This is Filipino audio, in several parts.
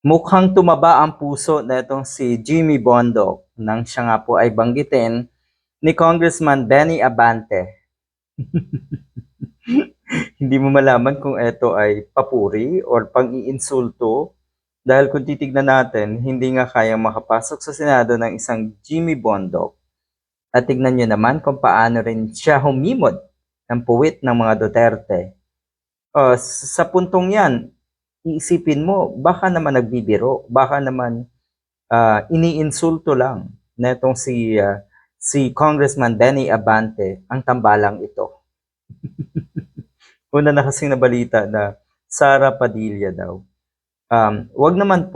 Mukhang tumaba ang puso netong si Jimmy Bondoc nang siya nga po ay banggitin ni Congressman Benny Abante. Hindi mo malaman kung ito ay papuri or pang-iinsulto dahil kung titignan natin, hindi nga kayang makapasok sa Senado ng isang Jimmy Bondoc. At tignan nyo naman kung paano rin siya humimod ng puwit ng mga Duterte. Sa puntong yan, iisipin mo, baka naman nagbibiro, baka naman iniinsulto lang netong si Congressman Benny Abante ang tambalang ito. Una na kasing nabalita na Sara Padilla daw. Wag naman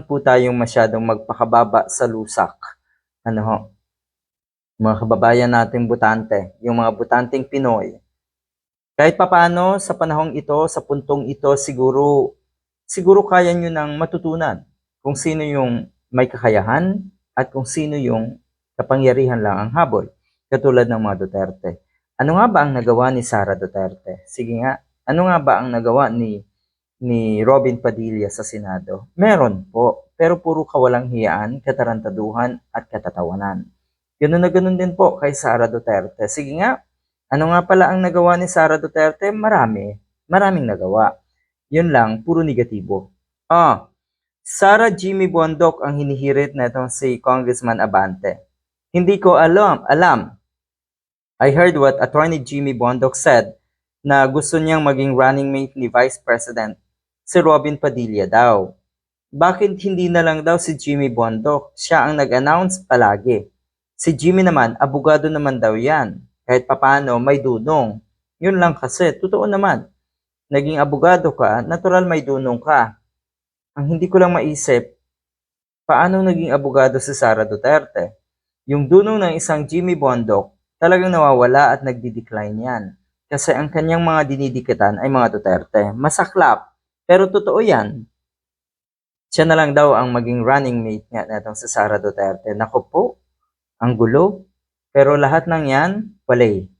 po tayong masyadong magpakababa sa lusak. Ano ho, mga kababayan nating butante, yung mga butanteng Pinoy. Kahit papano sa panahong ito, sa puntong ito, siguro kaya nyo nang matutunan kung sino yung may kakayahan at kung sino yung kapangyarihan lang ang habol, katulad ng mga Duterte. Ano nga ba ang nagawa ni Sara Duterte? Sige nga, ano nga ba ang nagawa ni Robin Padilla sa Senado? Meron po, pero puro kawalang hiyaan, katarantaduhan at katatawanan. Ganun na ganun din po kay Sara Duterte. Sige nga, ano nga pala ang nagawa ni Sara Duterte? Maraming nagawa. Yun lang, puro negatibo. Sara Jimmy Bondoc ang hinihirit na itong si Congressman Abante. Hindi ko alam. I heard what Attorney Jimmy Bondoc said na gusto niyang maging running mate ni Vice President si Robin Padilla daw. Bakit hindi na lang daw si Jimmy Bondoc? Siya ang nag-announce palagi. Si Jimmy naman, abogado naman daw yan. Kahit papano, may dunong. Yun lang kasi, totoo naman. Naging abogado ka, natural may dunong ka. Ang hindi ko lang maisip, paano naging abogado si Sara Duterte? Yung dunong ng isang Jimmy Bondoc, talagang nawawala at nagdi-decline yan. Kasi ang kanyang mga dinidikitan ay mga Duterte. Masaklap, pero totoo yan. Siya na lang daw ang maging running mate nga netong si Sara Duterte. Nako po, ang gulo. Pero lahat ng yan, walay.